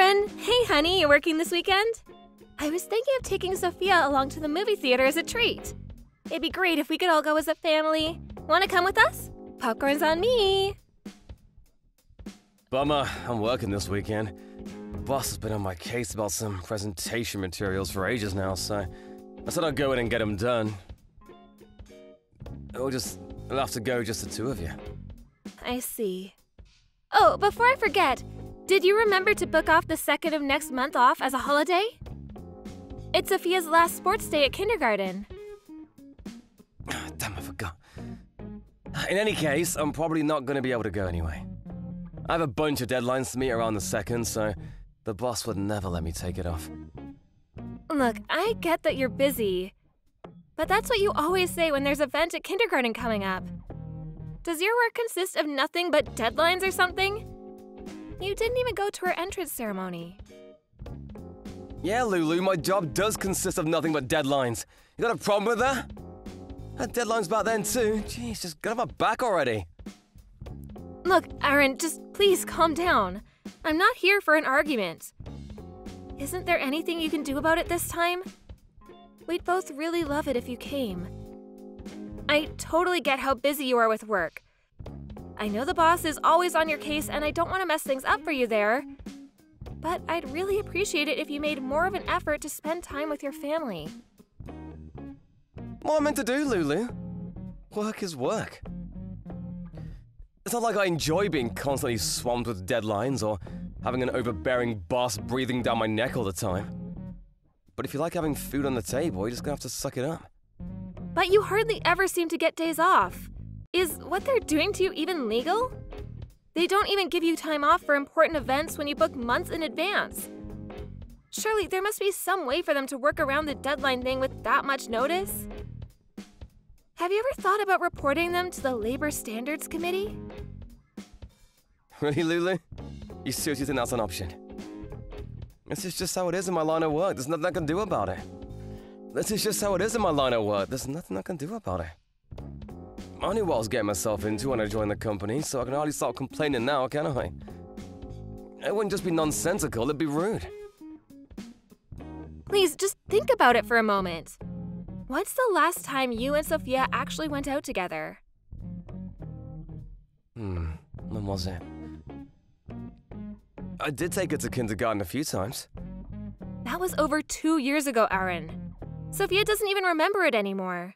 Aaron! Hey honey, you working this weekend? I was thinking of taking Sophia along to the movie theater as a treat. It'd be great if we could all go as a family. Wanna come with us? Popcorn's on me! Bummer, I'm working this weekend. The boss has been on my case about some presentation materials for ages now, so I said I'd go in and get them done. We'll have to go just the two of you. I see. Oh, before I forget, did you remember to book off the 2nd of next month off as a holiday? It's Sophia's last sports day at kindergarten. Damn, I forgot. In any case, I'm probably not going to be able to go anyway. I have a bunch of deadlines to meet around the 2nd, so the boss would never let me take it off. Look, I get that you're busy, but that's what you always say when there's an event at kindergarten coming up. Does your work consist of nothing but deadlines or something? You didn't even go to her entrance ceremony. Yeah, Lulu, my job does consist of nothing but deadlines. You got a problem with that? I had deadlines back then too. Jeez, just get off my back already. Look, Aaron, just please calm down. I'm not here for an argument. Isn't there anything you can do about it this time? We'd both really love it if you came. I totally get how busy you are with work. I know the boss is always on your case and I don't want to mess things up for you there. But I'd really appreciate it if you made more of an effort to spend time with your family. What am I meant to do, Lulu? Work is work. It's not like I enjoy being constantly swamped with deadlines or having an overbearing boss breathing down my neck all the time. But if you like having food on the table, you're just gonna have to suck it up. But you hardly ever seem to get days off. Is what they're doing to you even legal? They don't even give you time off for important events when you book months in advance. Surely there must be some way for them to work around the deadline thing with that much notice? Have you ever thought about reporting them to the Labor Standards Committee? Really, Lulu? You seriously think that's an option? This is just how it is in my line of work. There's nothing I can do about it. This is just how it is in my line of work. There's nothing I can do about it. I knew what I was getting myself into when I joined the company, so I can hardly start complaining now, can I? It wouldn't just be nonsensical, it'd be rude. Please, just think about it for a moment. When's the last time you and Sophia actually went out together? When was it? I did take her to kindergarten a few times. That was over 2 years ago, Aaron. Sophia doesn't even remember it anymore.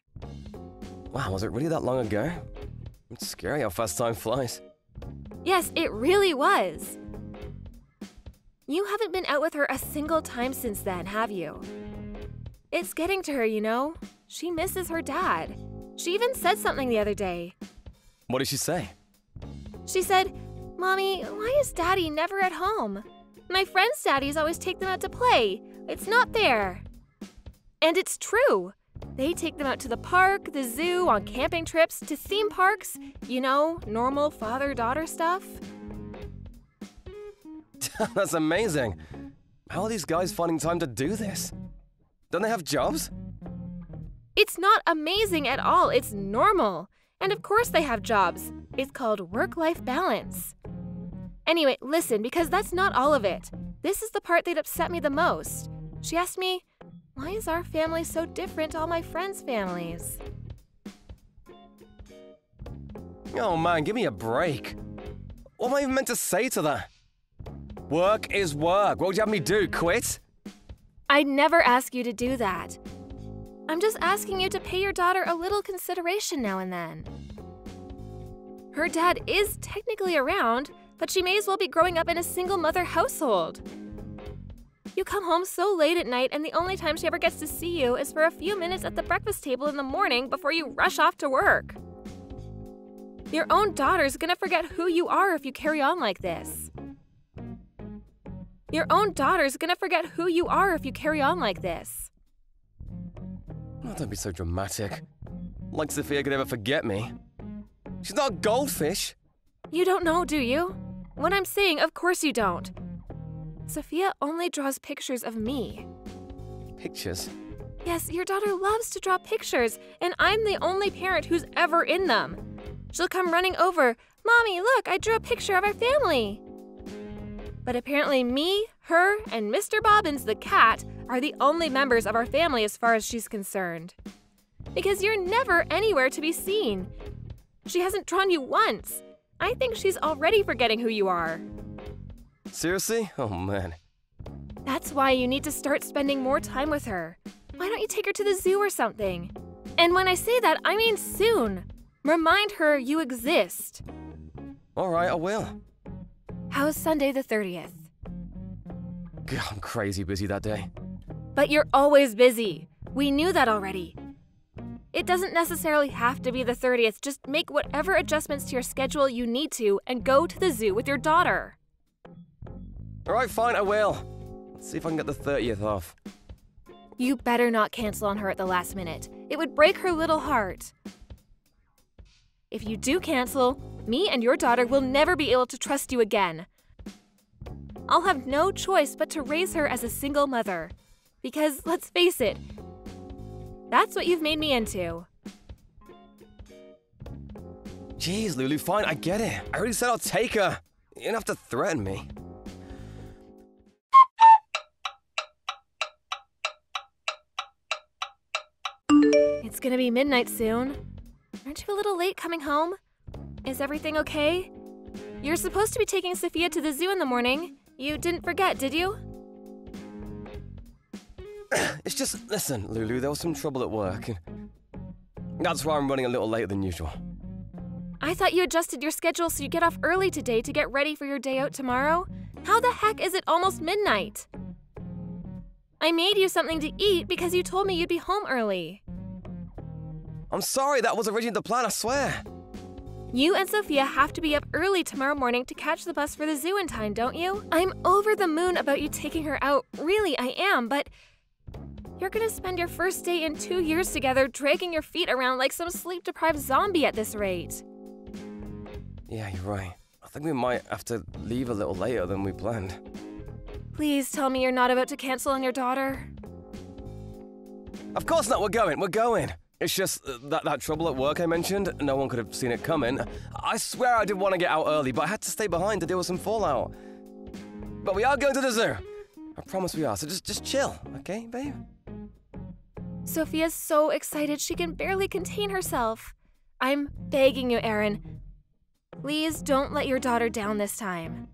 Wow, was it really that long ago? It's scary how fast time flies. Yes, it really was. You haven't been out with her a single time since then, have you? It's getting to her, you know. She misses her dad. She even said something the other day. What did she say? She said, "Mommy, why is Daddy never at home? My friends' daddies always take them out to play. It's not fair." And it's true. They take them out to the park, the zoo, on camping trips, to theme parks. You know, normal father-daughter stuff. That's amazing. How are these guys finding time to do this? Don't they have jobs? It's not amazing at all. It's normal. And of course they have jobs. It's called work-life balance. Anyway, listen, because that's not all of it. This is the part that upset me the most. She asked me, "Why is our family so different to all my friends' families?" Oh man, give me a break. What am I even meant to say to that? Work is work. What would you have me do, quit? I'd never ask you to do that. I'm just asking you to pay your daughter a little consideration now and then. Her dad is technically around, but she may as well be growing up in a single-mother household. You come home so late at night, and the only time she ever gets to see you is for a few minutes at the breakfast table in the morning before you rush off to work. Your own daughter's gonna forget who you are if you carry on like this. Your own daughter's gonna forget who you are if you carry on like this. Oh, don't be so dramatic. Like Sophia could ever forget me. She's not a goldfish. You don't know, do you? What I'm saying, of course you don't. Sophia only draws pictures of me. Pictures? Yes, your daughter loves to draw pictures, and I'm the only parent who's ever in them. She'll come running over. "Mommy, look, I drew a picture of our family." But apparently me, her, and Mr. Bobbins the cat are the only members of our family as far as she's concerned. Because you're never anywhere to be seen. She hasn't drawn you once. I think she's already forgetting who you are. Seriously? Oh man. That's why you need to start spending more time with her. Why don't you take her to the zoo or something? And when I say that, I mean soon. Remind her you exist. Alright, I will. How's Sunday the 30th? God, I'm crazy busy that day. But you're always busy. We knew that already. It doesn't necessarily have to be the 30th. Just make whatever adjustments to your schedule you need to and go to the zoo with your daughter. Alright, fine, I will. Let's see if I can get the 30th off. You better not cancel on her at the last minute. It would break her little heart. If you do cancel, me and your daughter will never be able to trust you again. I'll have no choice but to raise her as a single mother. Because, let's face it, that's what you've made me into. Jeez, Lulu, fine, I get it. I already said I'll take her. You don't have to threaten me. It's gonna be midnight soon. Aren't you a little late coming home? Is everything okay? You're supposed to be taking Sophia to the zoo in the morning. You didn't forget, did you? It's just, listen, Lulu, there was some trouble at work. That's why I'm running a little later than usual. I thought you adjusted your schedule so you get off early today to get ready for your day out tomorrow. How the heck is it almost midnight? I made you something to eat because you told me you'd be home early. I'm sorry, that was originally the plan, I swear. You and Sophia have to be up early tomorrow morning to catch the bus for the zoo in time, don't you? I'm over the moon about you taking her out. Really, I am, but you're gonna spend your first day in 2 years together dragging your feet around like some sleep-deprived zombie at this rate. Yeah, you're right. I think we might have to leave a little later than we planned. Please tell me you're not about to cancel on your daughter. Of course not, we're going. It's just that trouble at work I mentioned. No one could have seen it coming. I swear I did want to get out early, but I had to stay behind to deal with some fallout. But we are going to the zoo. I promise we are, so just chill, okay, babe? Sophia's so excited she can barely contain herself. I'm begging you, Aaron. Please don't let your daughter down this time.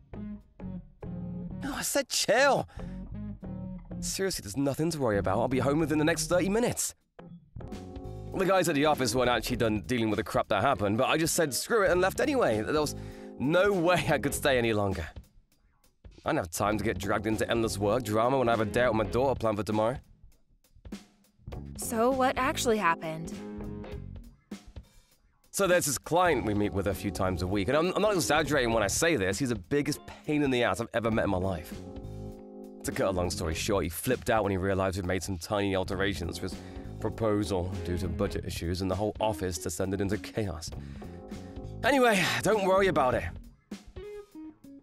No, I said chill. Seriously, there's nothing to worry about. I'll be home within the next 30 minutes. The guys at the office weren't actually done dealing with the crap that happened, but I just said screw it and left anyway. There was no way I could stay any longer. I don't have time to get dragged into endless work drama when I have a day out with my daughter planned for tomorrow. So what actually happened? So there's this client we meet with a few times a week, and I'm not exaggerating when I say this, he's the biggest pain in the ass I've ever met in my life. To cut a long story short, he flipped out when he realized we'd made some tiny alterations to his proposal due to budget issues, and the whole office descended into chaos. Anyway, don't worry about it.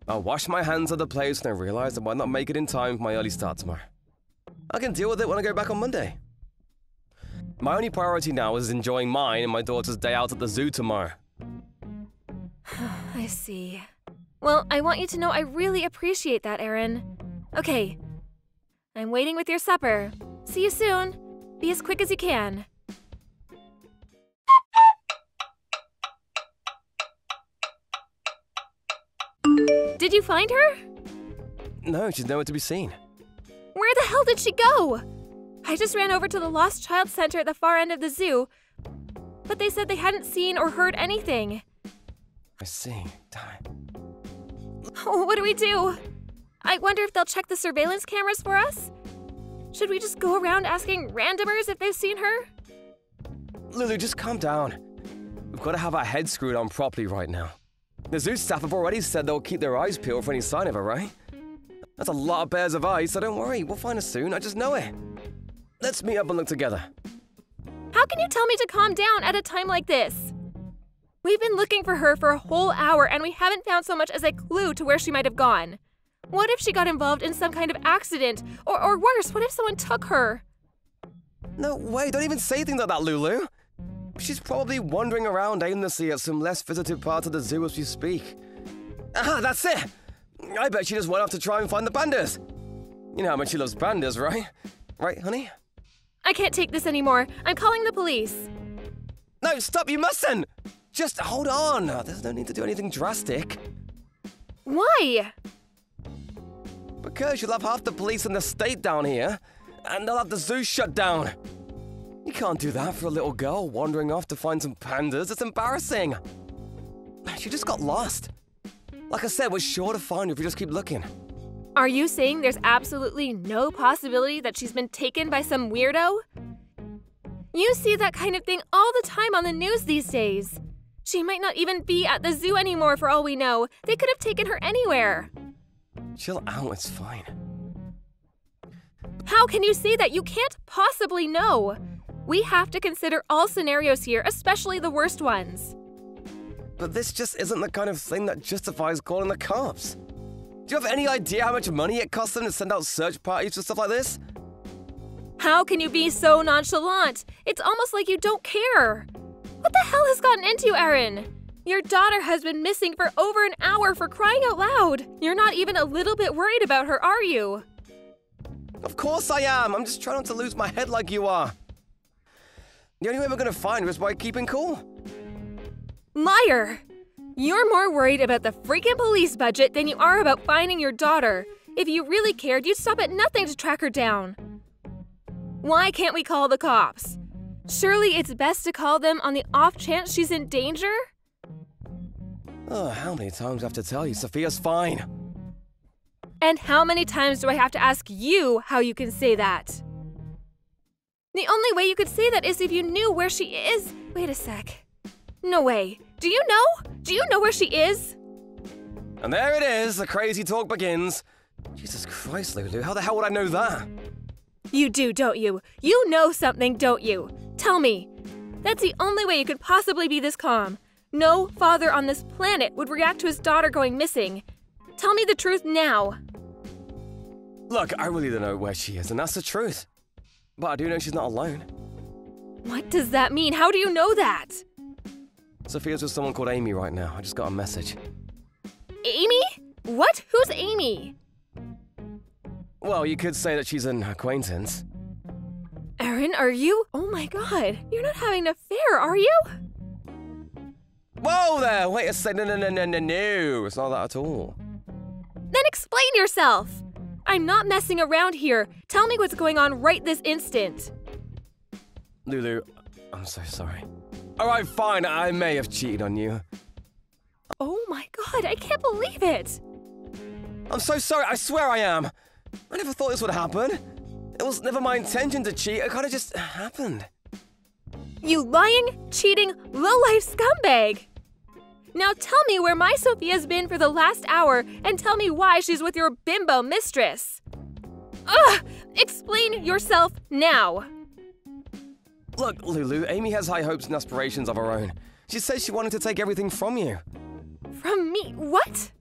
I'll wash my hands of the place and I realized I might not make it in time for my early start tomorrow. I can deal with it when I go back on Monday. My only priority now is enjoying mine and my daughter's day out at the zoo tomorrow. I see. Well, I want you to know I really appreciate that, Aaron. Okay. I'm waiting with your supper. See you soon. Be as quick as you can. Did you find her? No, she's nowhere to be seen. Where the hell did she go? I just ran over to the Lost Child Center at the far end of the zoo, but they said they hadn't seen or heard anything. I see. Darn. Oh, what do we do? I wonder if they'll check the surveillance cameras for us? Should we just go around asking randomers if they've seen her? Lulu, just calm down. We've got to have our heads screwed on properly right now. The zoo staff have already said they'll keep their eyes peeled for any sign of her, right? That's a lot of pairs of eyes, so don't worry, we'll find her soon, I just know it. Let's meet up and look together. How can you tell me to calm down at a time like this? We've been looking for her for a whole hour and we haven't found so much as a clue to where she might have gone. What if she got involved in some kind of accident? Or worse, what if someone took her? No way, don't even say things like that, Lulu. She's probably wandering around aimlessly at some less visited part of the zoo as we speak. Ah, that's it! I bet she just went off to try and find the pandas. You know how much she loves pandas, right? Right, honey? I can't take this anymore. I'm calling the police. No, stop, you mustn't! Just hold on. There's no need to do anything drastic. Why? Because you'll have half the police in the state down here, and they'll have the zoo shut down. You can't do that for a little girl wandering off to find some pandas. It's embarrassing. She just got lost. Like I said, we're sure to find her if we just keep looking. Are you saying there's absolutely no possibility that she's been taken by some weirdo? You see that kind of thing all the time on the news these days. She might not even be at the zoo anymore for all we know. They could have taken her anywhere. Chill out, it's fine. How can you say that? You can't possibly know. We have to consider all scenarios here, especially the worst ones. But this just isn't the kind of thing that justifies calling the cops. Do you have any idea how much money it costs them to send out search parties for stuff like this? How can you be so nonchalant? It's almost like you don't care. What the hell has gotten into you, Aaron? Your daughter has been missing for over an hour, for crying out loud. You're not even a little bit worried about her, are you? Of course I am. I'm just trying not to lose my head like you are. The only way we're going to find her is by keeping cool. Liar! You're more worried about the freaking police budget than you are about finding your daughter. If you really cared, you'd stop at nothing to track her down. Why can't we call the cops? Surely it's best to call them on the off chance she's in danger? Oh, how many times do I have to tell you Sophia's fine? And how many times do I have to ask you how you can say that? The only way you could say that is if you knew where she is. Wait a sec. No way. Do you know? Do you know where she is? And there it is, the crazy talk begins. Jesus Christ, Lulu, how the hell would I know that? You do, don't you? You know something, don't you? Tell me. That's the only way you could possibly be this calm. No father on this planet would react to his daughter going missing. Tell me the truth now. Look, I really don't know where she is, and that's the truth. But I do know she's not alone. What does that mean? How do you know that? Sophia's with someone called Amy right now. I just got a message. Amy? What? Who's Amy? Well, you could say that she's an acquaintance. Aaron, are you? Oh my god, you're not having an affair, are you? Whoa there! Wait a second. No. It's not that at all. Then explain yourself! I'm not messing around here. Tell me what's going on right this instant. Lulu, I'm so sorry. Alright, fine. I may have cheated on you. Oh my god, I can't believe it! I'm so sorry. I swear I am. I never thought this would happen. It was never my intention to cheat. It kind of just happened. You lying, cheating, low-life scumbag! Now tell me where my Sophia's been for the last hour and tell me why she's with your bimbo mistress. Ugh! Explain yourself now! Look, Lulu, Amy has high hopes and aspirations of her own. She says she wanted to take everything from you. From me? What?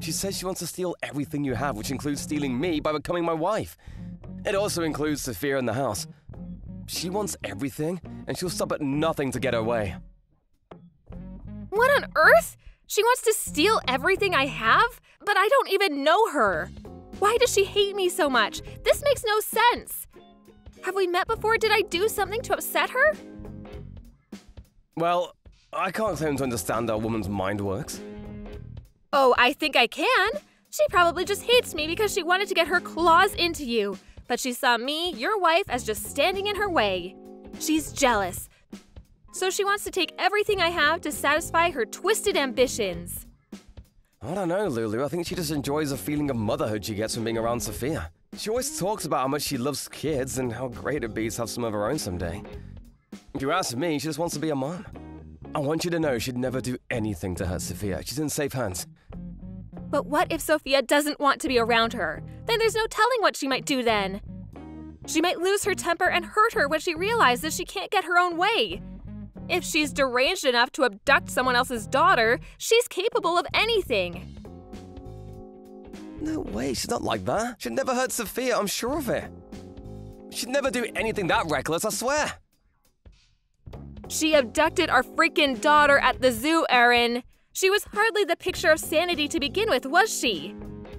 She says she wants to steal everything you have, which includes stealing me by becoming my wife. It also includes Sophia in the house. She wants everything, and she'll stop at nothing to get her way. What on earth? She wants to steal everything I have? But I don't even know her. Why does she hate me so much? This makes no sense. Have we met before? Did I do something to upset her? Well, I can't claim to understand how a woman's mind works. Oh, I think I can. She probably just hates me because she wanted to get her claws into you. But she saw me, your wife, as just standing in her way. She's jealous. So she wants to take everything I have to satisfy her twisted ambitions. I don't know, Lulu. I think she just enjoys the feeling of motherhood she gets from being around Sophia. She always talks about how much she loves kids and how great it'd be to have some of her own someday. If you ask me, she just wants to be a mom. I want you to know she'd never do anything to hurt Sophia. She's in safe hands. But what if Sophia doesn't want to be around her? Then there's no telling what she might do then. She might lose her temper and hurt her when she realizes she can't get her own way. If she's deranged enough to abduct someone else's daughter, she's capable of anything. No way, she's not like that. She'd never hurt Sophia, I'm sure of it. She'd never do anything that reckless, I swear. She abducted our freaking daughter at the zoo, Aaron. She was hardly the picture of sanity to begin with, was she?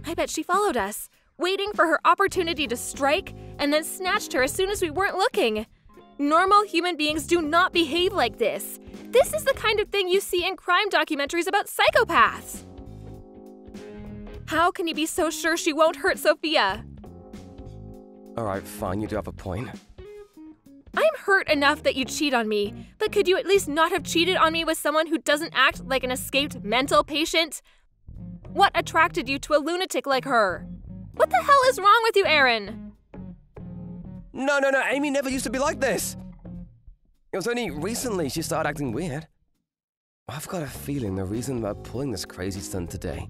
I bet she followed us, waiting for her opportunity to strike, and then snatched her as soon as we weren't looking. Normal human beings do not behave like this. This is the kind of thing you see in crime documentaries about psychopaths. How can you be so sure she won't hurt Sophia? Alright, fine, you do have a point. I'm hurt enough that you cheat on me, but could you at least not have cheated on me with someone who doesn't act like an escaped mental patient? What attracted you to a lunatic like her? What the hell is wrong with you, Aaron? No, Amy never used to be like this. It was only recently she started acting weird. I've got a feeling the reason we're pulling this crazy stunt today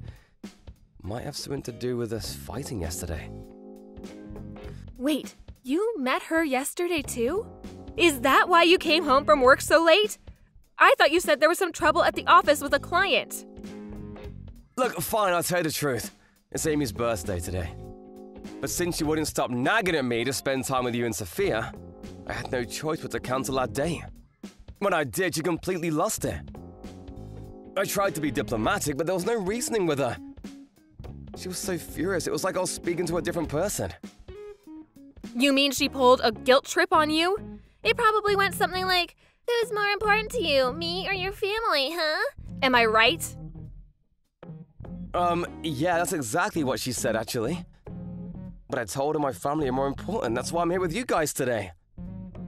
might have something to do with us fighting yesterday. Wait, you met her yesterday too? Is that why you came home from work so late? I thought you said there was some trouble at the office with a client. Look, fine, I'll tell you the truth. It's Amy's birthday today. But since she wouldn't stop nagging at me to spend time with you and Sophia, I had no choice but to cancel that date. When I did, she completely lost it. I tried to be diplomatic, but there was no reasoning with her. She was so furious, it was like I was speaking to a different person. You mean she pulled a guilt trip on you? It probably went something like, "Who's more important to you, me or your family, huh?" Am I right? Yeah, that's exactly what she said, actually. But I told her my family are more important, that's why I'm here with you guys today.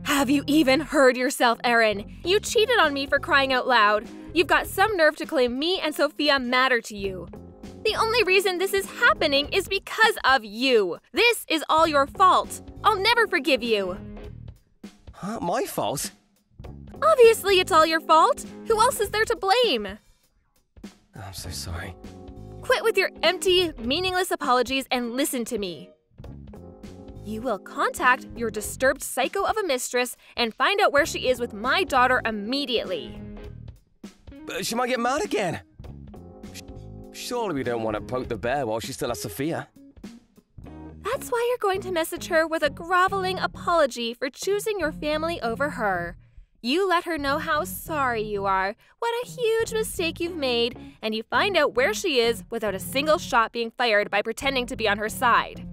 Have you even heard yourself, Aaron? You cheated on me, for crying out loud. You've got some nerve to claim me and Sophia matter to you. The only reason this is happening is because of you. This is all your fault. I'll never forgive you. Huh? My fault? Obviously, it's all your fault. Who else is there to blame? I'm so sorry. Quit with your empty, meaningless apologies and listen to me. You will contact your disturbed psycho of a mistress and find out where she is with my daughter immediately. But she might get mad again. Surely we don't want to poke the bear while she still has Sophia. That's why you're going to message her with a groveling apology for choosing your family over her. You let her know how sorry you are, what a huge mistake you've made, and you find out where she is without a single shot being fired by pretending to be on her side.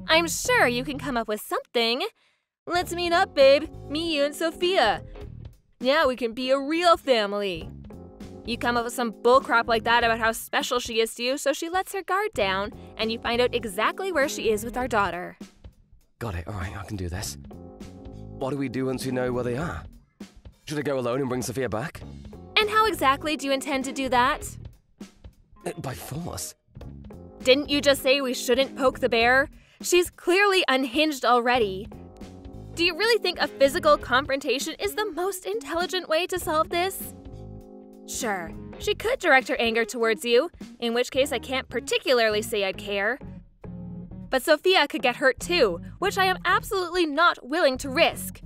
I'm sure you can come up with something. Let's meet up, babe. Me, you, and Sophia. Now we can be a real family. You come up with some bullcrap like that about how special she is to you, so she lets her guard down, and you find out exactly where she is with our daughter. Got it, alright, I can do this. What do we do once we know where they are? Should I go alone and bring Sophia back? And how exactly do you intend to do that? By force. Didn't you just say we shouldn't poke the bear? She's clearly unhinged already. Do you really think a physical confrontation is the most intelligent way to solve this? Sure, she could direct her anger towards you, in which case I can't particularly say I'd care. But Sophia could get hurt too, which I am absolutely not willing to risk.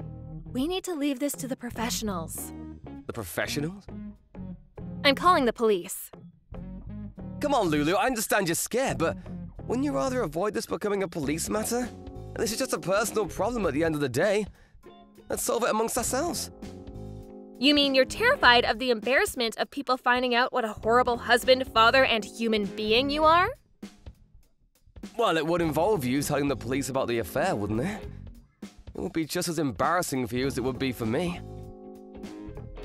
We need to leave this to the professionals. The professionals? I'm calling the police. Come on, Lulu, I understand you're scared, but wouldn't you rather avoid this becoming a police matter? This is just a personal problem at the end of the day. Let's solve it amongst ourselves. You mean you're terrified of the embarrassment of people finding out what a horrible husband, father, and human being you are? Well, it would involve you telling the police about the affair, wouldn't it? It would be just as embarrassing for you as it would be for me.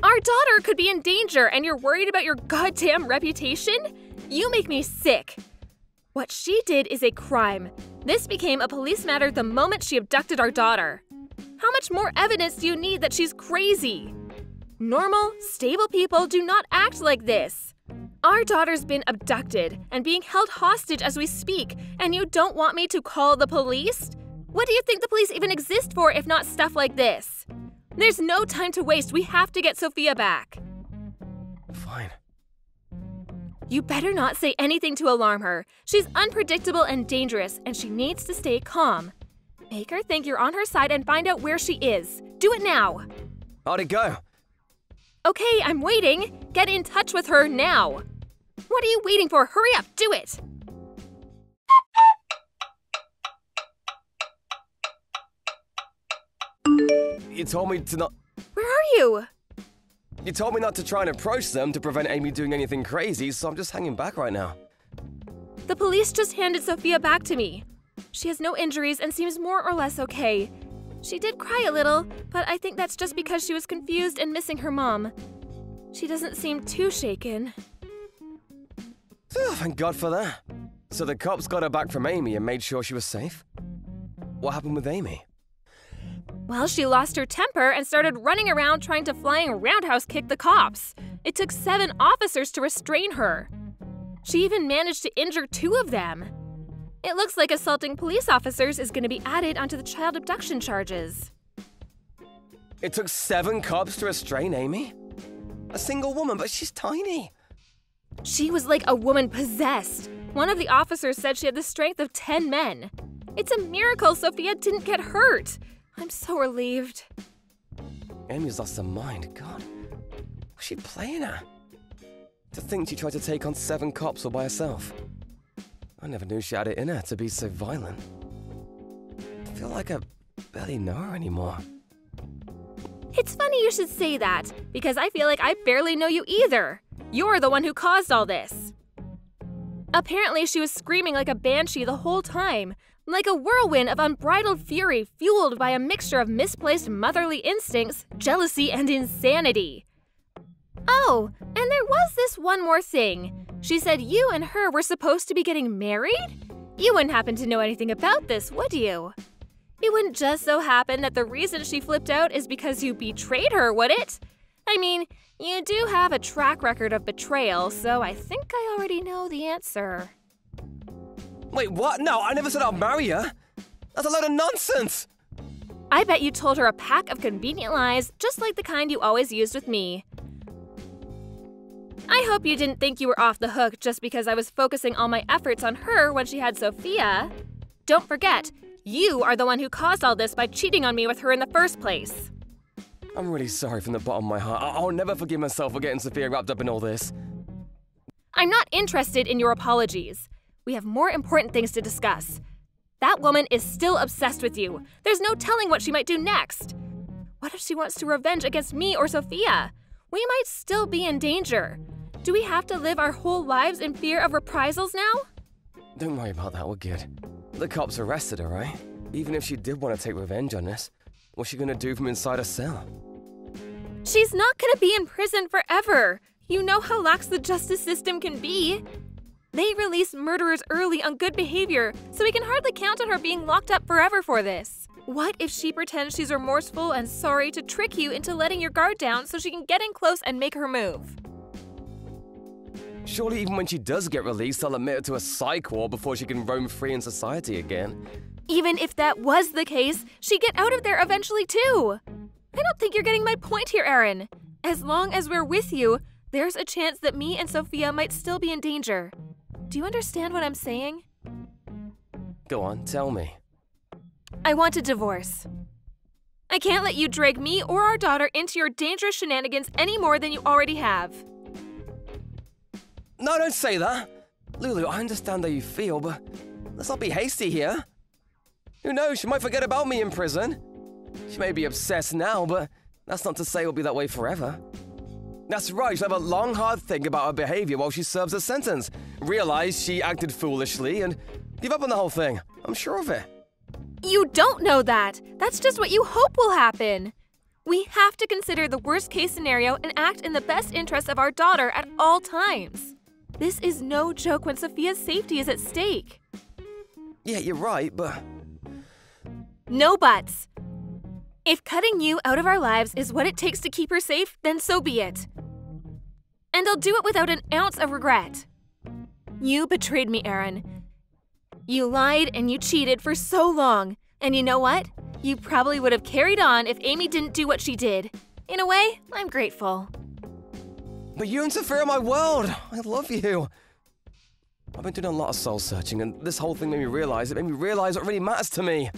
Our daughter could be in danger and you're worried about your goddamn reputation? You make me sick. What she did is a crime. This became a police matter the moment she abducted our daughter. How much more evidence do you need that she's crazy? Normal, stable people do not act like this. Our daughter's been abducted and being held hostage as we speak, and you don't want me to call the police? What do you think the police even exist for if not stuff like this? There's no time to waste. We have to get Sophia back. Fine. You better not say anything to alarm her. She's unpredictable and dangerous, and she needs to stay calm. Make her think you're on her side and find out where she is. Do it now. How'd it go? Okay, I'm waiting. Get in touch with her now. What are you waiting for? Hurry up, do it! You told me to not... Where are you? You told me not to try and approach them to prevent Amy doing anything crazy, so I'm just hanging back right now. The police just handed Sophia back to me. She has no injuries and seems more or less okay. She did cry a little, but I think that's just because she was confused and missing her mom. She doesn't seem too shaken. Oh, thank God for that. So the cops got her back from Amy and made sure she was safe? What happened with Amy? Well, she lost her temper and started running around trying to flying roundhouse kick the cops. It took 7 officers to restrain her. She even managed to injure 2 of them. It looks like assaulting police officers is going to be added onto the child abduction charges. It took 7 cops to restrain Amy? A single woman, but she's tiny. She was like a woman possessed. One of the officers said she had the strength of 10 men. It's a miracle Sophia didn't get hurt. I'm so relieved. Amy's lost her mind. God, was she playing her? To think she tried to take on 7 cops all by herself. I never knew she had it in her to be so violent. I feel like I barely know her anymore. It's funny you should say that, because I feel like I barely know you either. You're the one who caused all this. Apparently, she was screaming like a banshee the whole time, like a whirlwind of unbridled fury fueled by a mixture of misplaced motherly instincts, jealousy, and insanity. Oh, and there was this one more thing. She said you and her were supposed to be getting married? You wouldn't happen to know anything about this, would you? It wouldn't just so happen that the reason she flipped out is because you betrayed her, would it? I mean, you do have a track record of betrayal, so I think I already know the answer. Wait, what? No, I never said I'll marry her. That's a load of nonsense. I bet you told her a pack of convenient lies, just like the kind you always used with me. I hope you didn't think you were off the hook just because I was focusing all my efforts on her when she had Sophia. Don't forget, you are the one who caused all this by cheating on me with her in the first place. I'm really sorry from the bottom of my heart. I'll never forgive myself for getting Sophia wrapped up in all this. I'm not interested in your apologies. We have more important things to discuss. That woman is still obsessed with you. There's no telling what she might do next. What if she wants to revenge against me or Sophia? We might still be in danger. Do we have to live our whole lives in fear of reprisals now? Don't worry about that, we're good. The cops arrested her, right? Even if she did want to take revenge on us, what's she gonna do from inside a cell? She's not gonna be in prison forever. You know how lax the justice system can be. They release murderers early on good behavior, so we can hardly count on her being locked up forever for this. What if she pretends she's remorseful and sorry to trick you into letting your guard down so she can get in close and make her move? Surely even when she does get released, they'll admit her to a psych ward before she can roam free in society again. Even if that was the case, she'd get out of there eventually too. I don't think you're getting my point here, Aaron. As long as we're with you, there's a chance that me and Sophia might still be in danger. Do you understand what I'm saying? Go on, tell me. I want a divorce. I can't let you drag me or our daughter into your dangerous shenanigans any more than you already have. No, don't say that. Lulu, I understand how you feel, but let's not be hasty here. Who knows, she might forget about me in prison. She may be obsessed now, but that's not to say it'll be that way forever. That's right, she'll have a long, hard think about her behavior while she serves her sentence. Realize she acted foolishly and give up on the whole thing. I'm sure of it. You don't know that. That's just what you hope will happen. We have to consider the worst-case scenario and act in the best interest of our daughter at all times. This is no joke when Sophia's safety is at stake. Yeah, you're right, but... No buts. If cutting you out of our lives is what it takes to keep her safe, then so be it. And I'll do it without an ounce of regret. You betrayed me, Aaron. You lied and you cheated for so long. And you know what? You probably would have carried on if Amy didn't do what she did. In a way, I'm grateful. But you interfere in my world. I love you. I've been doing a lot of soul searching, and this whole thing made me realize what really matters to me.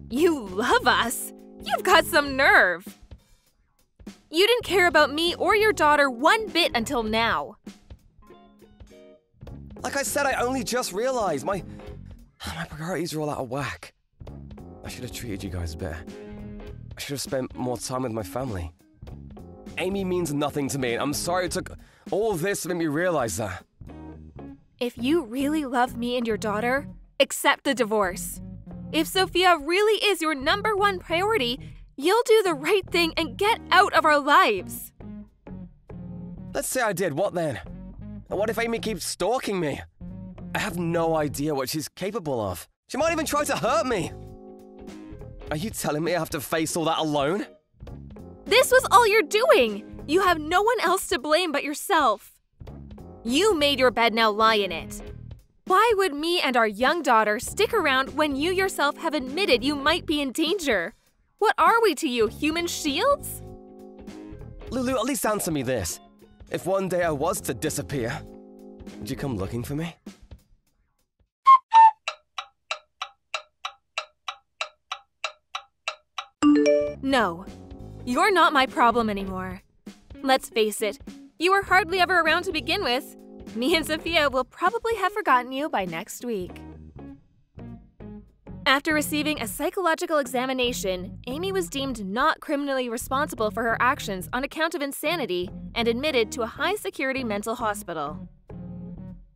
You love us? You've got some nerve. You didn't care about me or your daughter one bit until now. Like I said, I only just realized my priorities are all out of whack. I should have treated you guys better. I should have spent more time with my family. Amy means nothing to me. I'm sorry it took all this to make me realize that. If you really love me and your daughter, accept the divorce. If Sophia really is your #1 priority, you'll do the right thing and get out of our lives. Let's say I did, what then? What if Amy keeps stalking me? I have no idea what she's capable of. She might even try to hurt me. Are you telling me I have to face all that alone? This was all you're doing. You have no one else to blame but yourself. You made your bed, now lie in it. Why would me and our young daughter stick around when you yourself have admitted you might be in danger? What are we to you, human shields? Lulu, at least answer me this. If one day I was to disappear, would you come looking for me? No. You're not my problem anymore. Let's face it, you were hardly ever around to begin with. Me and Sophia will probably have forgotten you by next week. After receiving a psychological examination, Amy was deemed not criminally responsible for her actions on account of insanity and admitted to a high-security mental hospital.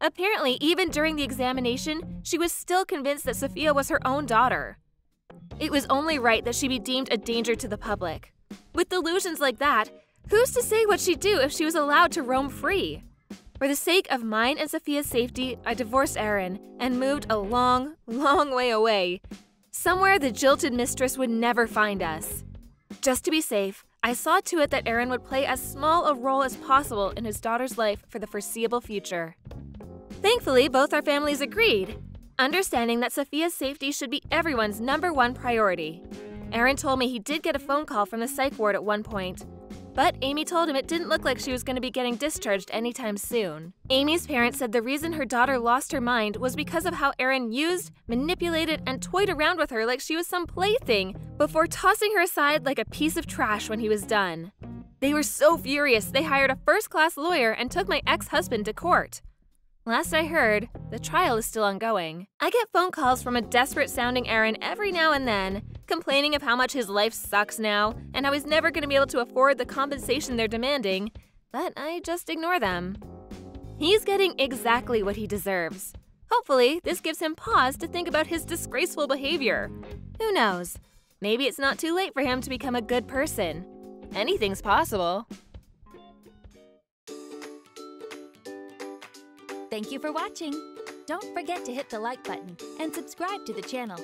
Apparently, even during the examination, she was still convinced that Sophia was her own daughter. It was only right that she be deemed a danger to the public. With delusions like that, who's to say what she'd do if she was allowed to roam free? For the sake of mine and Sophia's safety, I divorced Aaron and moved a long, long way away. Somewhere the jilted mistress would never find us. Just to be safe, I saw to it that Aaron would play as small a role as possible in his daughter's life for the foreseeable future. Thankfully, both our families agreed, understanding that Sophia's safety should be everyone's #1 priority. Aaron told me he did get a phone call from the psych ward at one point, but Amy told him it didn't look like she was going to be getting discharged anytime soon. Amy's parents said the reason her daughter lost her mind was because of how Aaron used, manipulated, and toyed around with her like she was some plaything before tossing her aside like a piece of trash when he was done. They were so furious they hired a first-class lawyer and took my ex-husband to court. Last I heard, the trial is still ongoing. I get phone calls from a desperate-sounding Aaron every now and then, complaining of how much his life sucks now and how he's never going to be able to afford the compensation they're demanding, but I just ignore them. He's getting exactly what he deserves. Hopefully, this gives him pause to think about his disgraceful behavior. Who knows? Maybe it's not too late for him to become a good person. Anything's possible. Thank you for watching. Don't forget to hit the like button and subscribe to the channel.